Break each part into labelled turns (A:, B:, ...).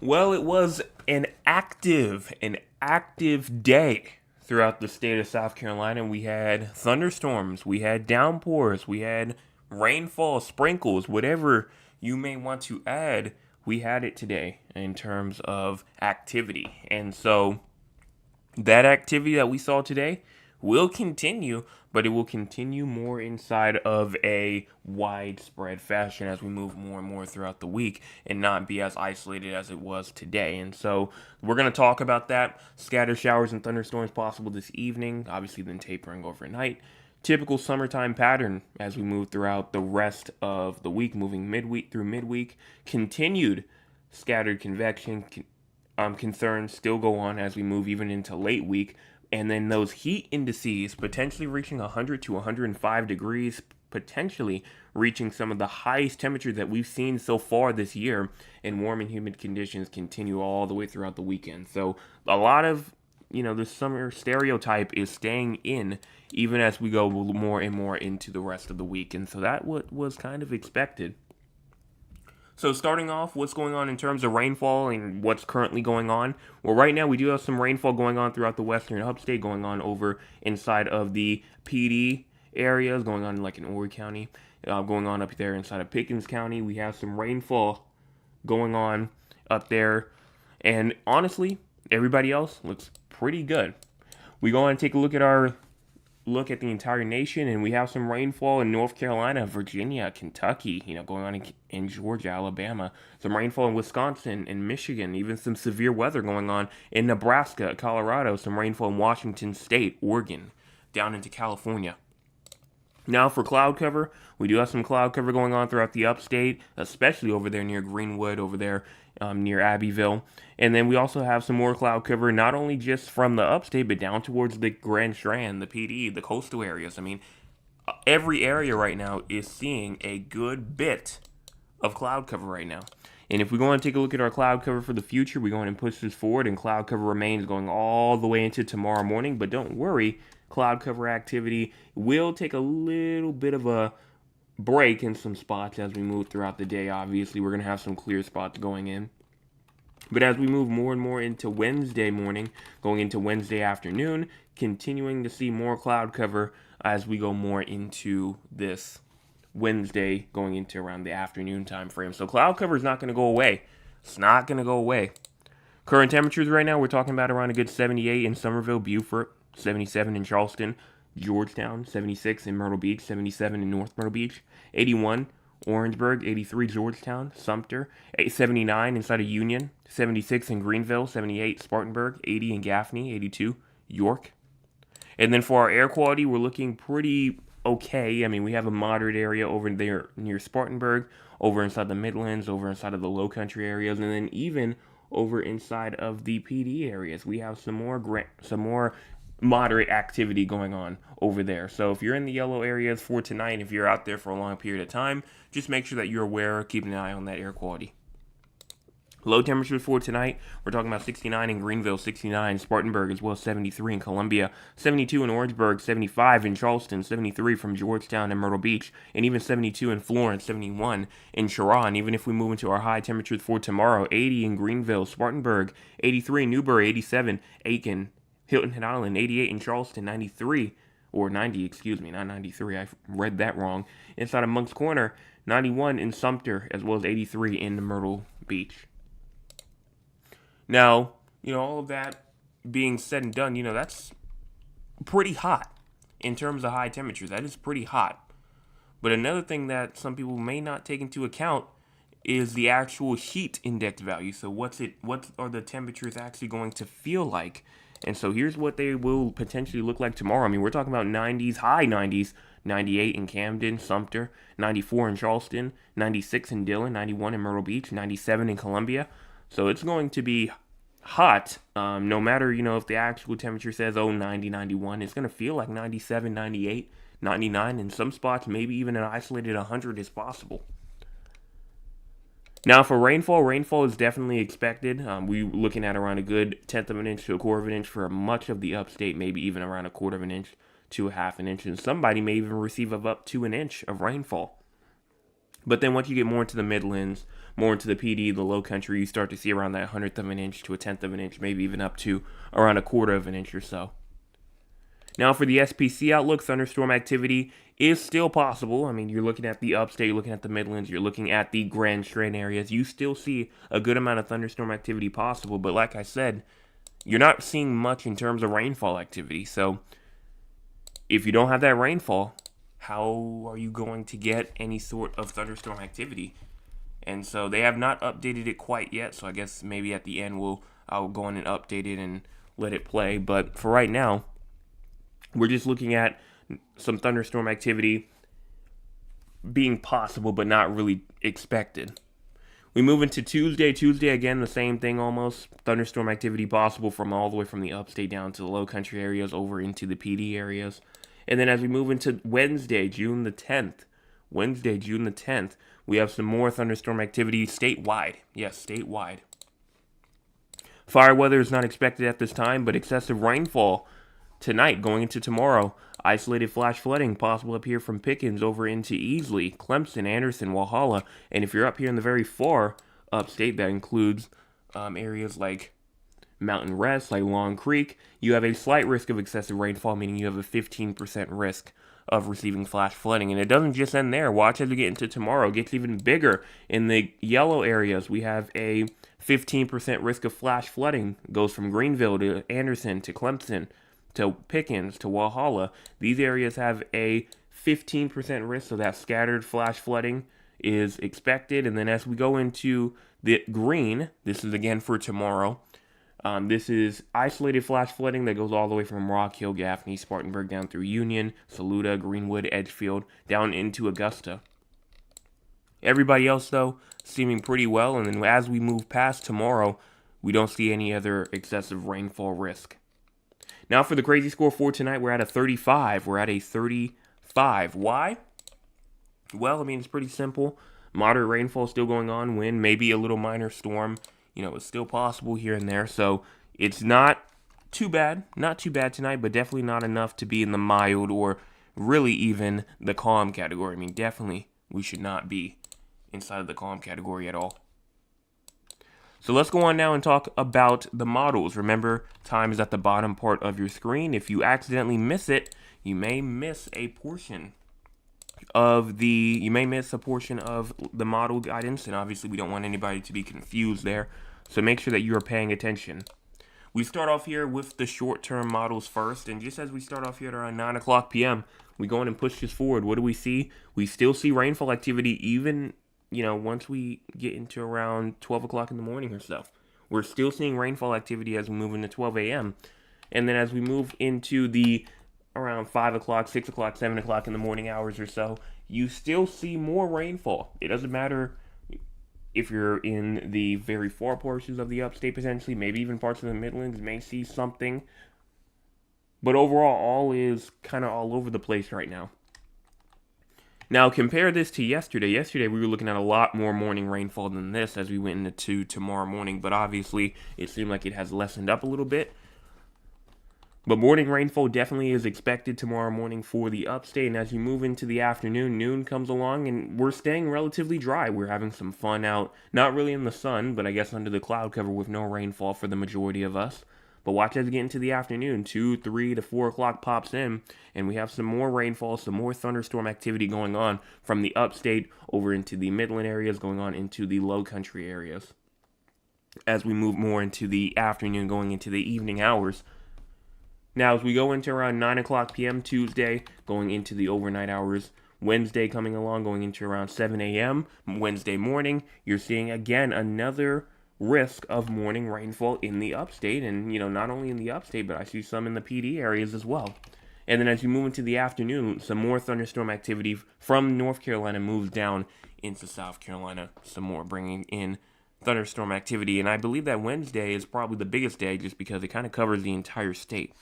A: Well, it was an active day throughout the state of South Carolina. We had thunderstorms, we had downpours, we had rainfall, sprinkles, whatever you may want to add. We had it today in terms of activity. And so that activity that we saw today will continue, but it will continue more inside of a widespread fashion as we move more and more throughout the week and not be as isolated as it was today. And so we're going to talk about that. Scattered showers and thunderstorms possible this evening, obviously, then tapering overnight. Typical summertime pattern as we move throughout the rest of the week, moving midweek through midweek. Continued scattered convection concerns still go on as we move even into late week. And then those heat indices potentially reaching 100 to 105 degrees, potentially reaching some of the highest temperatures that we've seen so far this year. And warm and humid conditions continue all the way throughout the weekend. So a lot of the summer stereotype is staying in even as we go more and more into the rest of the week. And so that was kind of expected. So starting off, what's going on in terms of rainfall and what's currently going on? Well, right now we do have some rainfall going on throughout the western upstate, going on over inside of the PD areas, going on like in Horry County, going on up there inside of Pickens County. We have some rainfall going on up there, and honestly, everybody else looks pretty good. We go and take a look at the entire nation, and we have some rainfall in North Carolina, Virginia, Kentucky, going on in Georgia, Alabama, some rainfall in Wisconsin and Michigan, even some severe weather going on in Nebraska, Colorado, some rainfall in Washington State, Oregon, down into California. Now for cloud cover, we do have some cloud cover going on throughout the upstate, especially over there near Greenwood, over there near Abbeville. And then we also have some more cloud cover, not only just from the upstate, but down towards the Grand Strand, the PD, the coastal areas. I mean, every area right now is seeing a good bit of cloud cover right now. And if we go and take a look at our cloud cover for the future, we go and push this forward, and cloud cover remains going all the way into tomorrow morning. But don't worry, cloud cover activity will take a little bit of a break in some spots as we move throughout the day. Obviously, we're going to have some clear spots going in. But as we move more and more into Wednesday morning, going into Wednesday afternoon, continuing to see more cloud cover as we go more into this Wednesday, going into around the afternoon time frame. So cloud cover is not going to go away. It's not going to go away. Current temperatures right now, we're talking about around a good 78 in Somerville, Beaufort, 77 in Charleston, Georgetown, 76 in Myrtle Beach, 77 in North Myrtle Beach, 81 Orangeburg, 83 Georgetown, Sumter, 79 inside of Union, 76 in Greenville, 78 Spartanburg, 80 in Gaffney, 82 York. And then for our air quality, we're looking pretty okay. I mean, we have a moderate area over there near Spartanburg, over inside the Midlands, over inside of the Low Country areas, and then even over inside of the PD areas. We have some more moderate activity going on over there. So if you're in the yellow areas for tonight, if you're out there for a long period of time, just make sure that you're aware, keeping an eye on that air quality. Low temperatures for tonight, we're talking about 69 in Greenville, 69 in Spartanburg, as well as 73 in Columbia, 72 in Orangeburg, 75 in Charleston, 73 from Georgetown and Myrtle Beach, and even 72 in Florence, 71 in Sharon. Even if we move into our high temperatures for tomorrow, 80 in Greenville, Spartanburg, 83 in Newberry, 87 Aiken, Hilton Head Island, 88 in Charleston, 93, or 90, excuse me, not 93, I read that wrong. Inside of Moncks Corner, 91 in Sumter, as well as 83 in Myrtle Beach. Now, all of that being said and done, that's pretty hot in terms of high temperatures. That is pretty hot. But another thing that some people may not take into account is the actual heat index value. So what are the temperatures actually going to feel like? And so here's what they will potentially look like tomorrow. I mean, we're talking about 90s, high 90s, 98 in Camden, Sumter, 94 in Charleston, 96 in Dillon, 91 in Myrtle Beach, 97 in Columbia. So it's going to be hot, no matter, if the actual temperature says, 90, 91. It's going to feel like 97, 98, 99. In some spots, maybe even an isolated 100 is possible. Now for rainfall is definitely expected. We're looking at around a good tenth of an inch to a quarter of an inch for much of the upstate, maybe even around a quarter of an inch to a half an inch. And somebody may even receive up to an inch of rainfall. But then once you get more into the Midlands, more into the PD, the low country, you start to see around that 100th of an inch to a 10th of an inch, maybe even up to around a quarter of an inch or so. Now for the SPC outlook, thunderstorm activity is still possible. I mean, you're looking at the upstate, you're looking at the Midlands, you're looking at the Grand Strand areas. You still see a good amount of thunderstorm activity possible, but like I said, you're not seeing much in terms of rainfall activity. So if you don't have that rainfall, how are you going to get any sort of thunderstorm activity? And so they have not updated it quite yet, so I guess maybe at the end I'll go on and update it and let it play. But for right now, we're just looking at some thunderstorm activity being possible but not really expected. We move into Tuesday. Tuesday, again, the same thing almost. Thunderstorm activity possible from all the way from the upstate down to the low country areas over into the PD areas. And then as we move into Wednesday, June the 10th, we have some more thunderstorm activity statewide. Yes, statewide. Fire weather is not expected at this time, but excessive rainfall tonight going into tomorrow. Isolated flash flooding possible up here from Pickens over into Easley, Clemson, Anderson, Walhalla. And if you're up here in the very far upstate, that includes areas like Mountain Rest, like Long Creek, you have a slight risk of excessive rainfall, meaning you have a 15% risk of receiving flash flooding. And it doesn't just end there. Watch as we get into tomorrow. It gets even bigger. In the yellow areas, we have a 15% risk of flash flooding. It goes from Greenville to Anderson to Clemson to Pickens to Walhalla. These areas have a 15% risk, so that scattered flash flooding is expected. And then as we go into the green, this is again for tomorrow. This is isolated flash flooding that goes all the way from Rock Hill, Gaffney, Spartanburg, down through Union, Saluda, Greenwood, Edgefield, down into Augusta. Everybody else, though, seeming pretty well. And then as we move past tomorrow, we don't see any other excessive rainfall risk. Now for the crazy score for tonight, we're at a 35. We're at a 35. Why? Well, I mean, it's pretty simple. Moderate rainfall still going on. Wind, maybe a little minor storm. You know, it's still possible here and there. So it's not too bad. Not too bad tonight, but definitely not enough to be in the mild or really even the calm category. I mean, definitely we should not be inside of the calm category at all. So let's go on now and talk about the models. Remember, time is at the bottom part of your screen. If you accidentally miss it, you may miss a portion of the model guidance, and obviously we don't want anybody to be confused there. So make sure that you are paying attention. We start off here with the short-term models first, and just as we start off here at around 9 o'clock p.m., we go in and push this forward. What do we see? We still see rainfall activity even once we get into around 12 o'clock in the morning or so. We're still seeing rainfall activity as we move into 12 a.m. And then as we move into the around 5 o'clock, 6 o'clock, 7 o'clock in the morning hours or so, you still see more rainfall. It doesn't matter if you're in the very far portions of the upstate potentially, maybe even parts of the Midlands may see something. But overall, all is kind of all over the place right now. Now, compare this to yesterday. Yesterday, we were looking at a lot more morning rainfall than this as we went into tomorrow morning, but obviously, it seemed like it has lessened up a little bit. But morning rainfall definitely is expected tomorrow morning for the upstate, and as you move into the afternoon, noon comes along, and we're staying relatively dry. We're having some fun out, not really in the sun, but I guess under the cloud cover with no rainfall for the majority of us. But watch as we get into the afternoon, 2, 3 to 4 o'clock pops in, and we have some more rainfall, some more thunderstorm activity going on from the upstate over into the Midland areas, going on into the low country areas. As we move more into the afternoon, going into the evening hours. Now, as we go into around 9 o'clock p.m. Tuesday, going into the overnight hours, Wednesday coming along, going into around 7 a.m. Wednesday morning, you're seeing again another risk of morning rainfall in the upstate, and not only in the upstate, but I see some in the PD areas as well. And then as you move into the afternoon, some more thunderstorm activity from North Carolina moves down into South Carolina, some more bringing in thunderstorm activity. And I believe that Wednesday is probably the biggest day just because it kind of covers the entire state.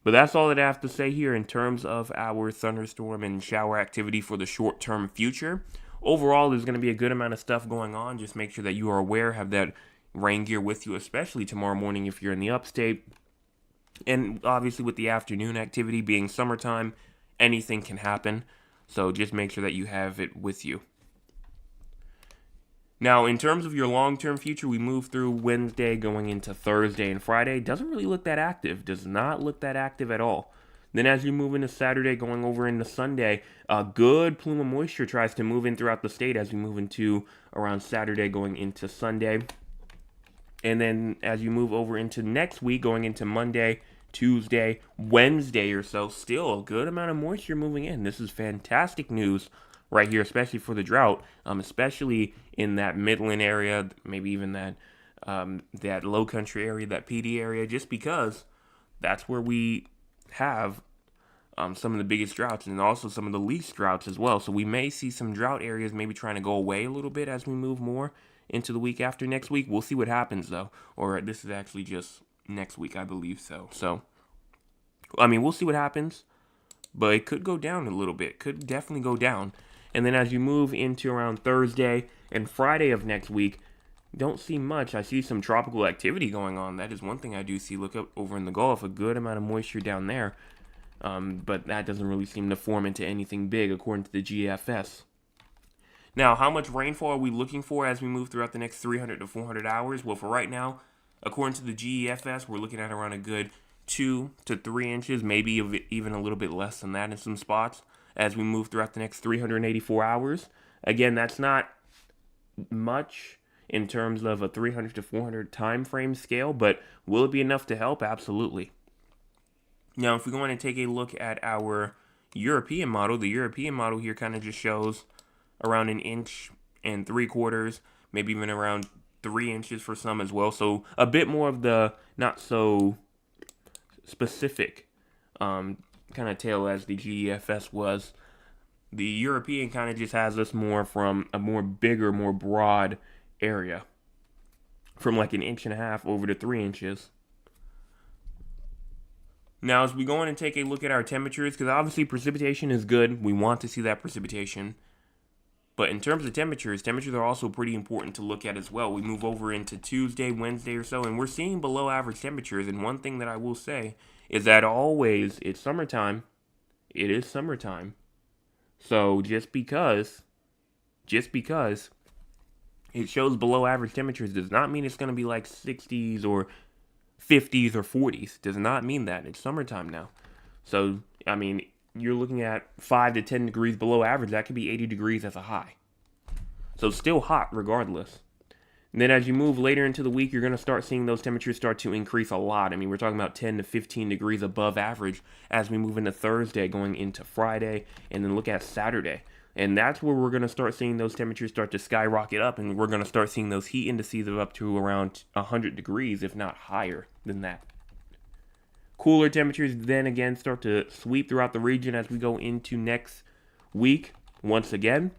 A: But that's all that I have to say here in terms of our thunderstorm and shower activity for the short-term future. Overall, there's going to be a good amount of stuff going on. Just make sure that you are aware, have that rain gear with you, especially tomorrow morning if you're in the upstate. And obviously with the afternoon activity being summertime, anything can happen. So just make sure that you have it with you. Now, in terms of your long-term future, we move through Wednesday going into Thursday and Friday. Doesn't really look that active. Does not look that active at all. Then as you move into Saturday going over into Sunday, a good plume of moisture tries to move in throughout the state as we move into around Saturday going into Sunday. And then as you move over into next week going into Monday, Tuesday, Wednesday or so, still a good amount of moisture moving in. This is fantastic news right here, especially for the drought, especially in that Midland area, maybe even that low country area, that PD area, just because that's where we have some of the biggest droughts and also some of the least droughts as well. So we may see some drought areas maybe trying to go away a little bit as we move more into the week after next week. We'll see what happens though. Or this is actually just next week, I believe so. So, I mean, we'll see what happens. But it could go down a little bit. Could definitely go down. And then as you move into around Thursday and Friday of next week, don't see much. I see some tropical activity going on. That is one thing I do see. Look up over in the Gulf, a good amount of moisture down there. But that doesn't really seem to form into anything big according to the GFS. Now, how much rainfall are we looking for as we move throughout the next 300 to 400 hours? Well, for right now, according to the GEFS, we're looking at around a good 2 to 3 inches, maybe even a little bit less than that in some spots as we move throughout the next 384 hours. Again, that's not much in terms of a 300 to 400 time frame scale, but will it be enough to help? Absolutely. Now, if we go in and take a look at our European model, the European model here kind of just shows around 1.75 inches, maybe even around 3 inches for some as well. So a bit more of the not so specific kind of tale as the GEFS was. The European kind of just has us more from a more bigger, more broad area, from like 1.5 inches over to 3 inches. Now, as we go in and take a look at our temperatures, because obviously precipitation is good, we want to see that precipitation. But in terms of temperatures are also pretty important to look at as well. We move over into Tuesday, Wednesday or so, and we're seeing below average temperatures. And one thing that I will say is that always, it's summertime. It is summertime. So just because it shows below average temperatures does not mean it's going to be like 60s or 50s or 40s. Does not mean that. It's summertime now. So, I mean, you're looking at 5 to 10 degrees below average. That could be 80 degrees as a high. So still hot regardless. And then as you move later into the week, you're going to start seeing those temperatures start to increase a lot. I mean, we're talking about 10 to 15 degrees above average as we move into Thursday, going into Friday, and then look at Saturday. And that's where we're going to start seeing those temperatures start to skyrocket up, and we're going to start seeing those heat indices of up to around 100 degrees, if not higher than that. Cooler temperatures then again start to sweep throughout the region as we go into next week once again.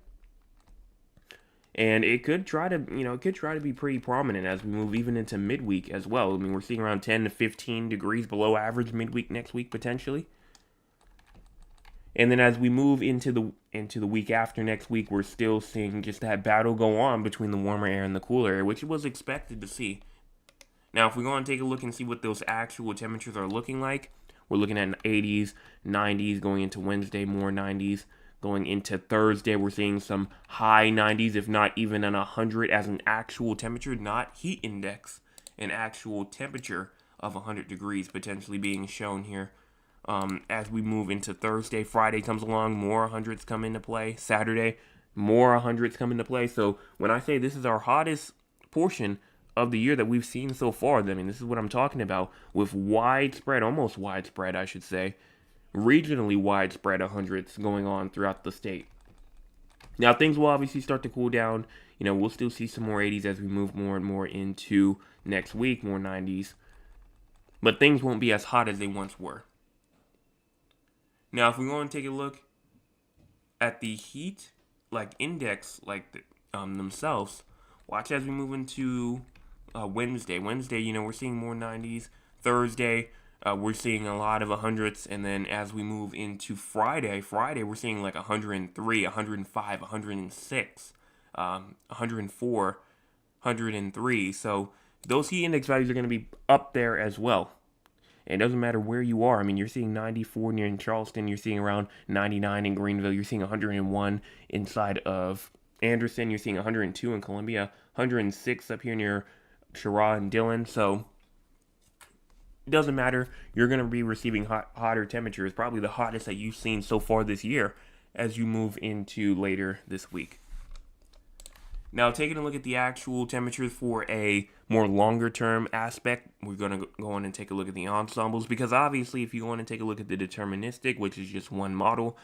A: And it could try to be pretty prominent as we move even into midweek as well. I mean, we're seeing around 10 to 15 degrees below average midweek next week potentially. And then as we move into the week after next week, we're still seeing just that battle go on between the warmer air and the cooler air, which was expected to see. Now, if we go and take a look and see what those actual temperatures are looking like, we're looking at 80s, 90s, going into Wednesday, more 90s. Going into Thursday, we're seeing some high 90s, if not even an 100 as an actual temperature, not heat index, an actual temperature of 100 degrees potentially being shown here. As we move into Thursday, Friday comes along, more 100s come into play. Saturday, more 100s come into play. So when I say this is our hottest portion of the year that we've seen so far, I mean, this is what I'm talking about with widespread, almost widespread, I should say, regionally widespread 100s going on throughout the state. Now, things will obviously start to cool down. You know, we'll still see some more 80s as we move more and more into next week, more 90s. But things won't be as hot as they once were. Now, if we go and take a look at the heat, index, themselves, watch as we move into Wednesday. Wednesday, we're seeing more 90s. Thursday, we're seeing a lot of 100s. And then as we move into Friday, we're seeing like 103, 105, 106, 104, 103. So those heat index values are going to be up there as well. It doesn't matter where you are. I mean, you're seeing 94 near in Charleston. You're seeing around 99 in Greenville. You're seeing 101 inside of Anderson, you're seeing 102 in Columbia, 106 up here near Cheraw and Dillon. So it doesn't matter. You're going to be receiving hotter temperatures, probably the hottest that you've seen so far this year as you move into later this week. Now, taking a look at the actual temperatures for a more longer term aspect, we're going to go on and take a look at the ensembles, because obviously if you want to take a look at the deterministic, which is just one model,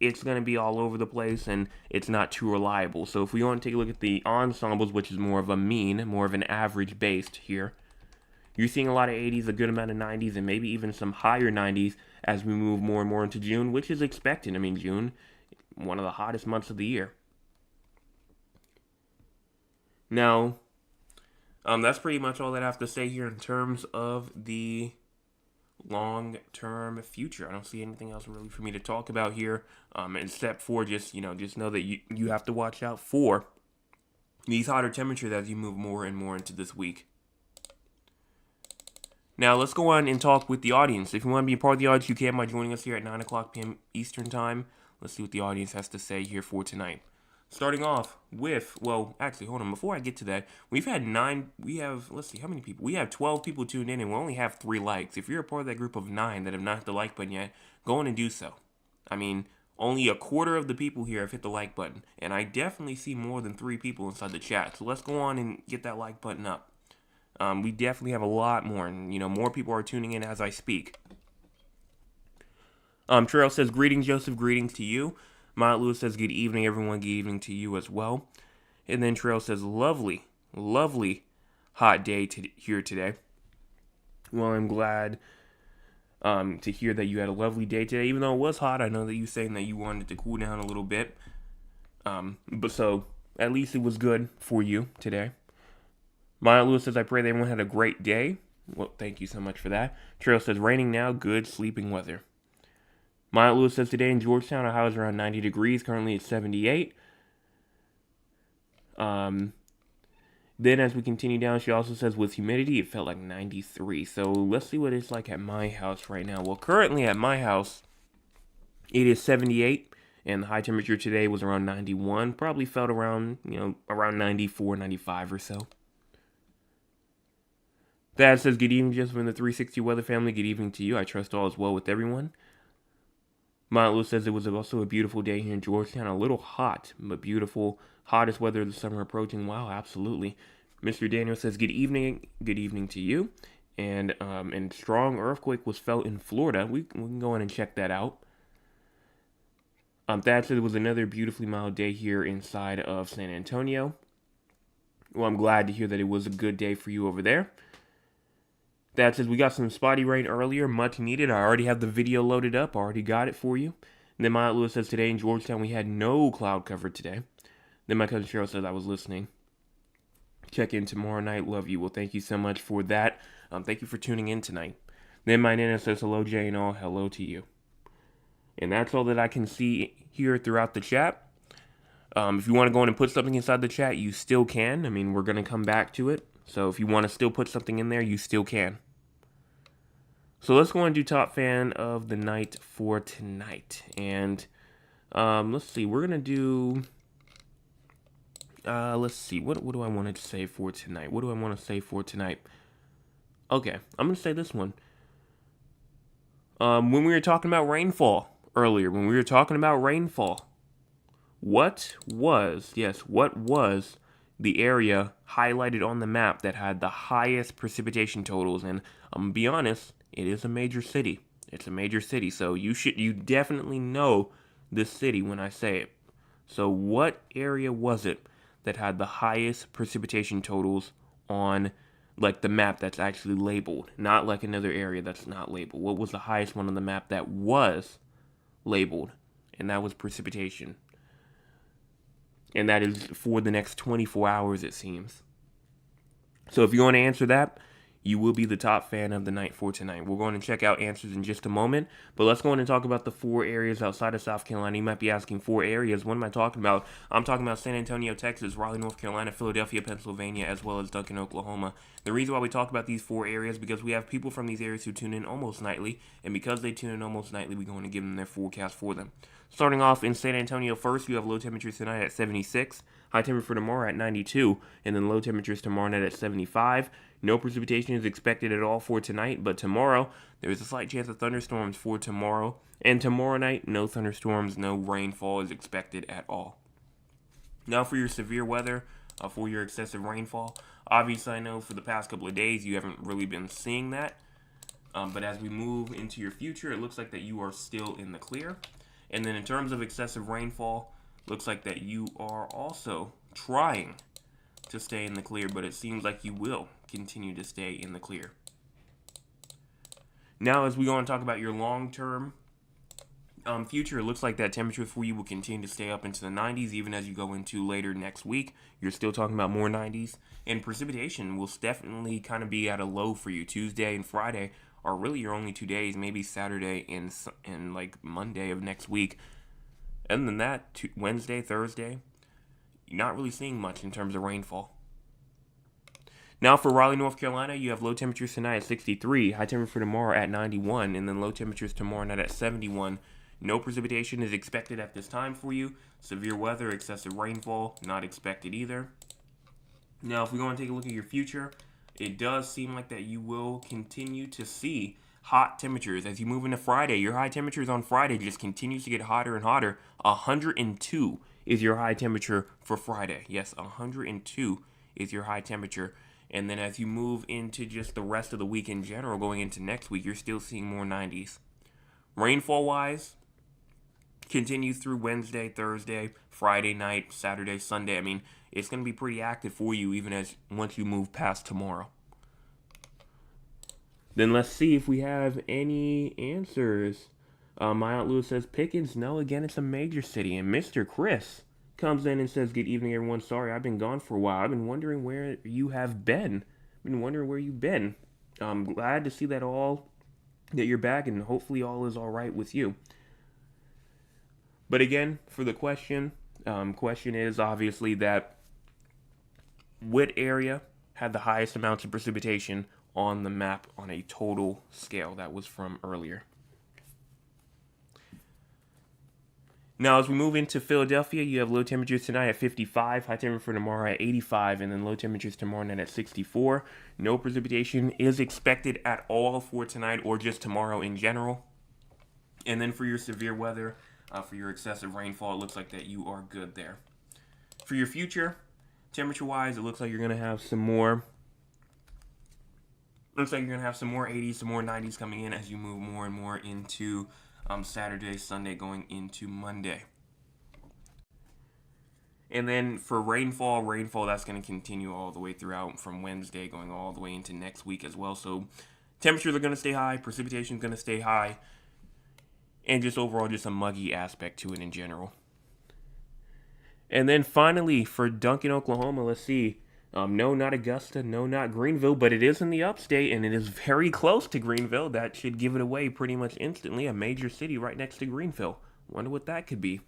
A: it's going to be all over the place and it's not too reliable. So if we want to take a look at the ensembles, which is more of a mean, more of an average based here, you're seeing a lot of 80s, a good amount of 90s, and maybe even some higher 90s as we move more and more into June, which is expected. I mean, June, one of the hottest months of the year. Now, that's pretty much all that I have to say here in terms of the long-term future. I don't see anything else really for me to talk about here, except for just know that you have to watch out for these hotter temperatures as you move more and more into this week. Now, let's go on and talk with the audience. If you want to be a part of the audience, you can by joining us here at 9 o'clock p.m. Eastern Time. Let's see what the audience has to say here for tonight. Starting off with, well, actually, hold on. Before I get to that, let's see, how many people? We have 12 people tuned in, and we only have 3 likes. If you're a part of that group of 9 that have not hit the like button yet, go on and do so. I mean, only a quarter of the people here have hit the like button, and I definitely see more than 3 people inside the chat. So let's go on and get that like button up. We definitely have a lot more, and, more people are tuning in as I speak. Trail says, greetings, Joseph, greetings to you. Mount Lewis says, good evening, everyone. Good evening to you as well. And then Trail says, lovely, lovely hot day here today. Well, I'm glad to hear that you had a lovely day today. Even though it was hot, I know that you were saying that you wanted to cool down a little bit. But so, at least it was good for you today. Mount Lewis says, I pray that everyone had a great day. Well, thank you so much for that. Trail says, raining now, good sleeping weather. Mount Lewis says today in Georgetown, Ohio is around 90 degrees. Currently it's 78. Then as we continue down, she also says with humidity, it felt like 93. So let's see what it's like at my house right now. Well, currently at my house, it is 78. And the high temperature today was around 91. Probably felt around, around 94, 95 or so. Thad says, good evening, just from the 360 Weather family. Good evening to you. I trust all is well with everyone. Mount Lewis says it was also a beautiful day here in Georgetown. A little hot, but beautiful. Hottest weather of the summer approaching. Wow, absolutely. Mr. Daniel says, good evening to you. And strong earthquake was felt in Florida. We can go in and check that out. Thad said it was another beautifully mild day here inside of San Antonio. Well, I'm glad to hear that it was a good day for you over there. That says we got some spotty rain earlier, much needed. I already have the video loaded up. I already got it for you. And then Mount Lewis says today in Georgetown we had no cloud cover today. Then my cousin Cheryl says I was listening. Check in tomorrow night. Love you. Well, thank you so much for that. Thank you for tuning in tonight. Then my Nana says hello, Jay, and all. Hello to you. And that's all that I can see here throughout the chat. If you want to go in and put something inside the chat, you still can. I mean, we're going to come back to it. So if you want to still put something in there, you still can. So let's go and do top fan of the night for tonight. And let's see, we're going to do, let's see, what do I want to say for tonight? What do I want to say for tonight? Okay, I'm going to say this one. When we were talking about rainfall earlier, what was the area highlighted on the map that had the highest precipitation totals? And I'm going to be honest, it is a major city. It's a major city, so you definitely know this city when I say it. So what area was it that had the highest precipitation totals on like the map that's actually labeled? Not like another area that's not labeled. What was the highest one on the map that was labeled? And that was precipitation. And that is for the next 24 hours, it seems. So if you want to answer that, you will be the top fan of the night for tonight. We're going to check out answers in just a moment, but let's go on and talk about the 4 areas outside of South Carolina. You might be asking 4 areas. What am I talking about? I'm talking about San Antonio, Texas, Raleigh, North Carolina, Philadelphia, Pennsylvania, as well as Duncan, Oklahoma. The reason why we talk about these 4 areas is because we have people from these areas who tune in almost nightly, and because they tune in almost nightly, we're going to give them their forecast for them. Starting off in San Antonio first, you have low temperatures tonight at 76, high temperature for tomorrow at 92, and then low temperatures tomorrow night at 75. No precipitation is expected at all for tonight, but tomorrow, there is a slight chance of thunderstorms for tomorrow. And tomorrow night, no thunderstorms, no rainfall is expected at all. Now for your severe weather, for your excessive rainfall. Obviously, I know for the past couple of days, you haven't really been seeing that. But as we move into your future, it looks like that you are still in the clear. And then in terms of excessive rainfall, looks like that you are also trying to stay in the clear, but it seems like you will continue to stay in the clear. Now, as we go on to talk about your long-term future, it looks like that temperature for you will continue to stay up into the 90s, even as you go into later next week. You're still talking about more 90s, and precipitation will definitely kind of be at a low for you. Tuesday and Friday are really your only 2 days, maybe Saturday and like Monday of next week. Other than that, Wednesday, Thursday, you're not really seeing much in terms of rainfall. Now for Raleigh, North Carolina, you have low temperatures tonight at 63, high temperature for tomorrow at 91, and then low temperatures tomorrow night at 71. No precipitation is expected at this time for you. Severe weather, excessive rainfall, not expected either. Now, if we go and take a look at your future, it does seem like that you will continue to see hot temperatures. As you move into Friday, your high temperatures on Friday just continues to get hotter and hotter. 102 is your high temperature for Friday. Yes, 102 is your high temperature. And then as you move into just the rest of the week in general, going into next week, you're still seeing more 90s. Rainfall-wise, continues through Wednesday, Thursday, Friday night, Saturday, Sunday. I mean, it's going to be pretty active for you even as once you move past tomorrow. Then let's see if we have any answers. My Aunt Lewis says, Pickens, no, again, it's a major city. And Mr. Chris comes in and says, good evening, everyone. Sorry, I've been gone for a while. I've been wondering where you have been. I'm glad to see that you're back, and hopefully all is all right with you. But again, for the question is obviously that what area had the highest amounts of precipitation on the map on a total scale? That was from earlier. Now, as we move into Philadelphia, you have low temperatures tonight at 55, high temperature for tomorrow at 85, and then low temperatures tomorrow night at 64. No precipitation is expected at all for tonight or just tomorrow in general. And then for your severe weather, for your excessive rainfall, it looks like that you are good there. For your future, temperature-wise, it looks like you're going to have some more. Looks like you're going to have some more 80s, some more 90s coming in as you move more and more into Saturday, Sunday, going into Monday. And then for rainfall, that's going to continue all the way throughout from Wednesday going all the way into next week as well. So temperatures are going to stay high, precipitation is going to stay high, and just overall just a muggy aspect to it in general. And then finally for Duncan, Oklahoma, let's see. No, not Augusta. No, not Greenville, but it is in the upstate, and it is very close to Greenville. That should give it away pretty much instantly. A major city right next to Greenville. Wonder what that could be.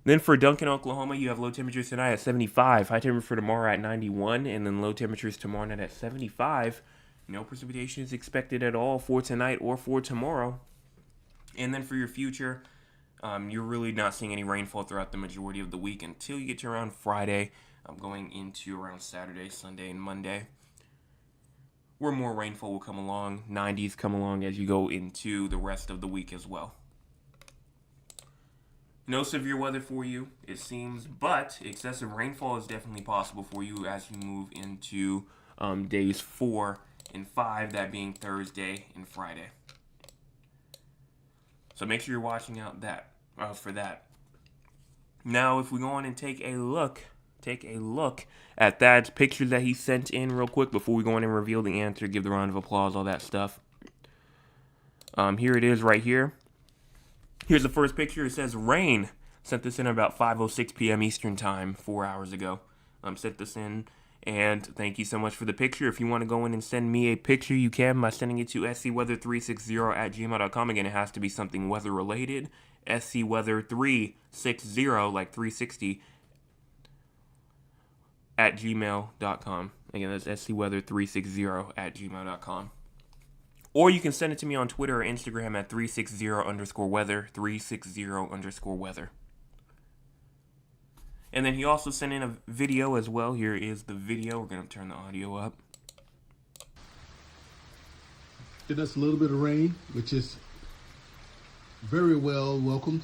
A: Then for Duncan, Oklahoma, you have low temperatures tonight at 75, high temperature for tomorrow at 91, and then low temperatures tomorrow night at 75. No precipitation is expected at all for tonight or for tomorrow. And then for your future, you're really not seeing any rainfall throughout the majority of the week until you get to around Friday. Going into around Saturday, Sunday, and Monday, where more rainfall will come along. 90s come along as you go into the rest of the week as well. No severe weather for you, it seems, but excessive rainfall is definitely possible for you as you move into days 4 and 5, that being Thursday and Friday. So make sure you're watching out for that. Now, if we go on and take a look at that picture that he sent in real quick before we go in and reveal the answer, give the round of applause, all that stuff. Here it is right here. Here's the first picture. It says rain. Sent this in about 5:06 p.m. Eastern time, 4 hours ago. Sent this in, And thank you so much for the picture. If you want to go in and send me a picture, you can by sending it to scweather360@gmail.com. Again, it has to be something weather related. scweather360, like 360, at gmail.com. Again, that's scweather360@gmail.com. Or you can send it to me on Twitter or Instagram at 360_weather, 360_weather. And then he also sent in a video as well. Here is the video. We're going to turn the audio up.
B: Get us a little bit of rain, which is very well welcomed.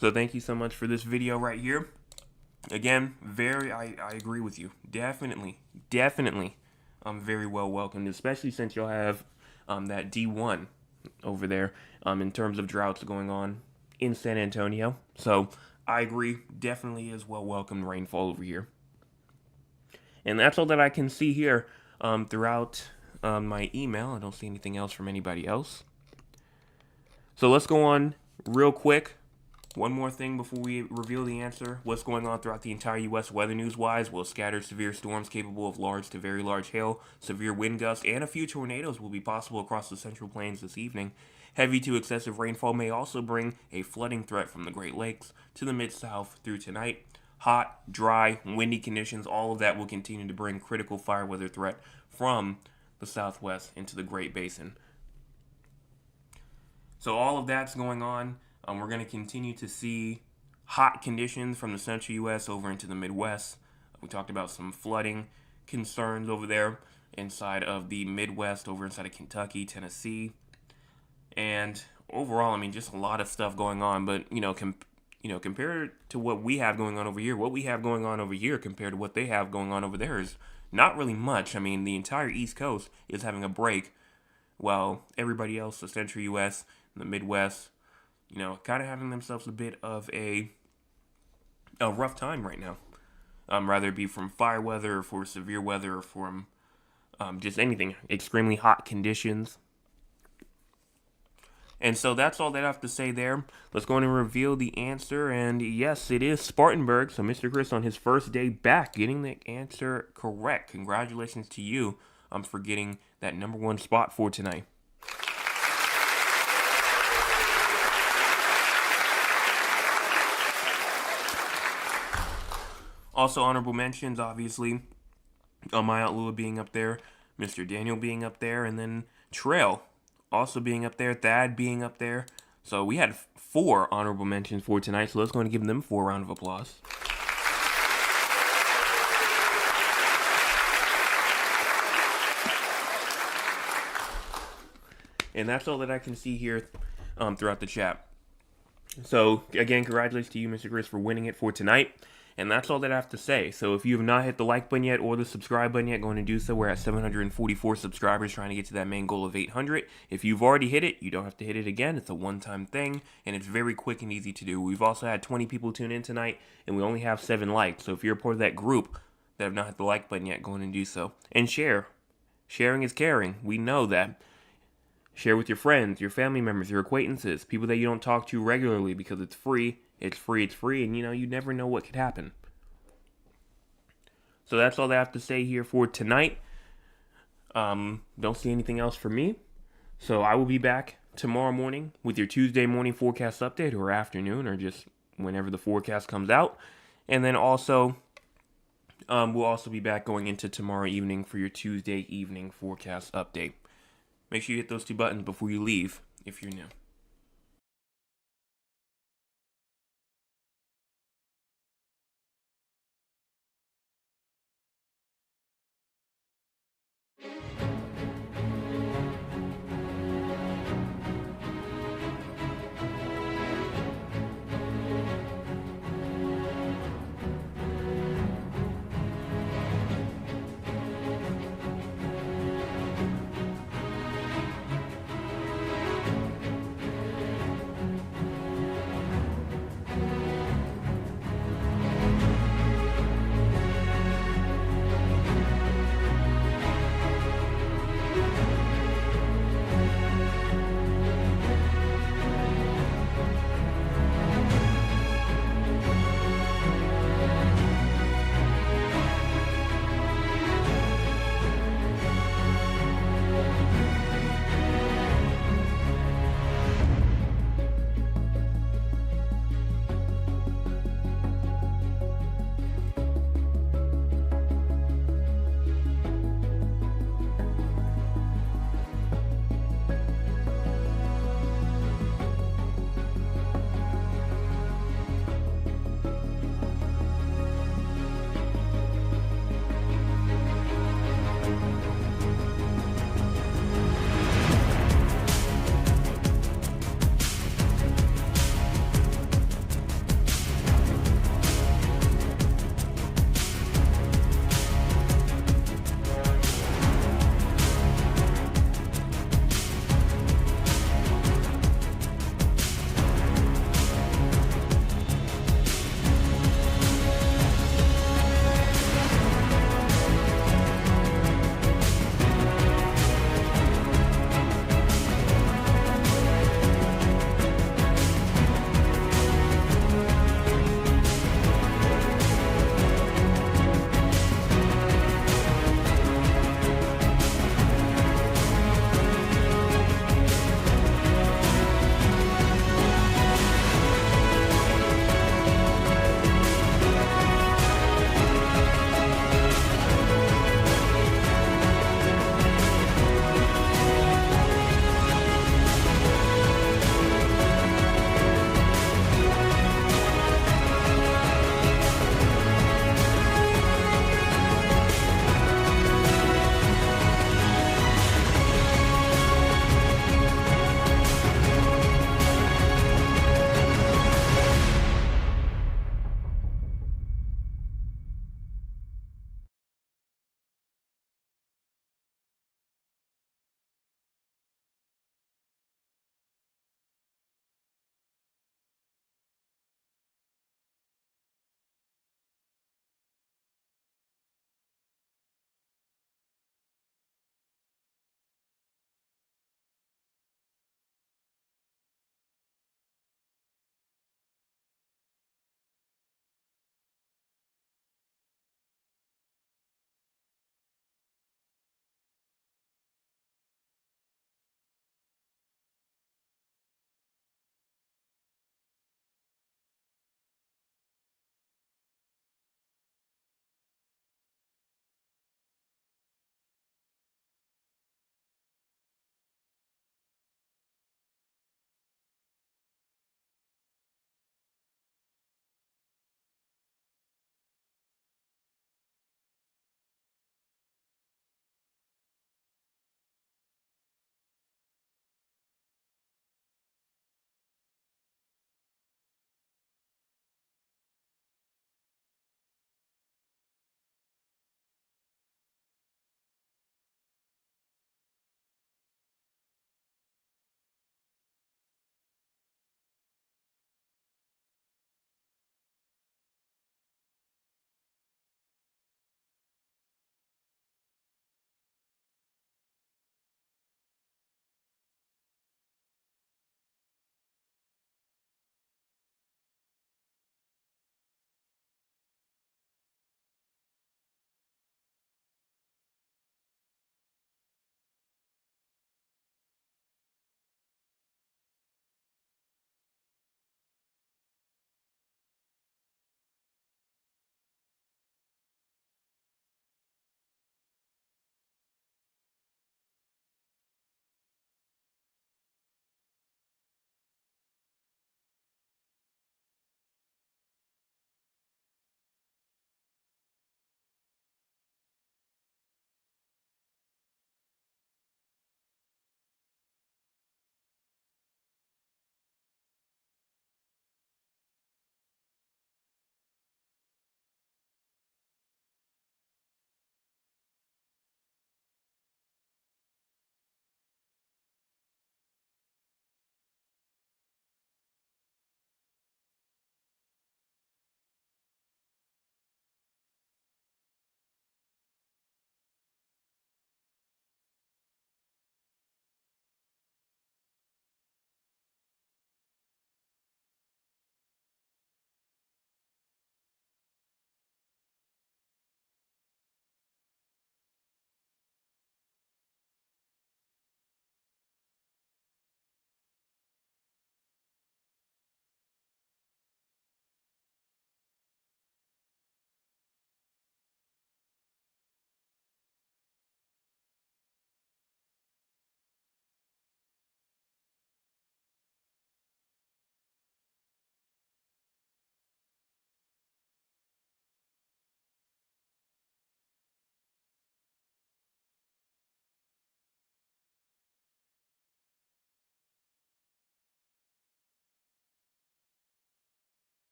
A: So thank you so much for this video right here. Again, I agree with you. Definitely. Very well welcomed, especially since you'll have that D1 over there in terms of droughts going on in San Antonio. So I agree, definitely is well welcomed rainfall over here. And that's all that I can see here throughout my email. I don't see anything else from anybody else. So let's go on real quick. One more thing before we reveal the answer. What's going on throughout the entire U.S. weather news-wise? Well, scattered severe storms capable of large to very large hail, severe wind gusts, and a few tornadoes will be possible across the Central Plains this evening. Heavy to excessive rainfall may also bring a flooding threat from the Great Lakes to the Mid-South through tonight. Hot, dry, windy conditions, all of that will continue to bring critical fire weather threat from the Southwest into the Great Basin. So all of that's going on. We're going to continue to see hot conditions from the central U.S. over into the Midwest. We talked about some flooding concerns over there inside of the Midwest, over inside of Kentucky, Tennessee. And overall, I mean, just a lot of stuff going on. But, compared to what we have going on over here, compared to what they have going on over there is not really much. I mean, the entire East Coast is having a break, while everybody else, the central U.S., the Midwest, kind of having themselves a bit of a rough time right now. Rather it be from fire weather, or for severe weather, or from just anything, extremely hot conditions. And so that's all that I have to say there. Let's go on and reveal the answer. And yes, it is Spartanburg. So Mr. Chris on his first day back getting the answer correct. Congratulations to you for getting that number one spot for tonight. Also, honorable mentions, obviously, Maya Lua being up there, Mr. Daniel being up there, and then Trail also being up there, Thad being up there. So we had 4 honorable mentions for tonight, so let's go and give them 4 rounds of applause. And that's all that I can see here throughout the chat. So, again, congratulations to you, Mr. Chris, for winning it for tonight. And that's all that I have to say. So if you have not hit the like button yet or the subscribe button yet, go ahead and do so. We're at 744 subscribers, trying to get to that main goal of 800. If you've already hit it, you don't have to hit it again. It's a one-time thing, and it's very quick and easy to do. We've also had 20 people tune in tonight, and we only have 7 likes. So if you're a part of that group that have not hit the like button yet, go ahead and do so. And share. Sharing is caring. We know that. Share with your friends, your family members, your acquaintances, people that you don't talk to regularly, because it's free. It's free, and you never know what could happen. So that's all I have to say here for tonight. Don't see anything else from me. So I will be back tomorrow morning with your Tuesday morning forecast update, or afternoon, or just whenever the forecast comes out. And then also, we'll also be back going into tomorrow evening for your Tuesday evening forecast update. Make sure you hit those 2 buttons before you leave if you're new.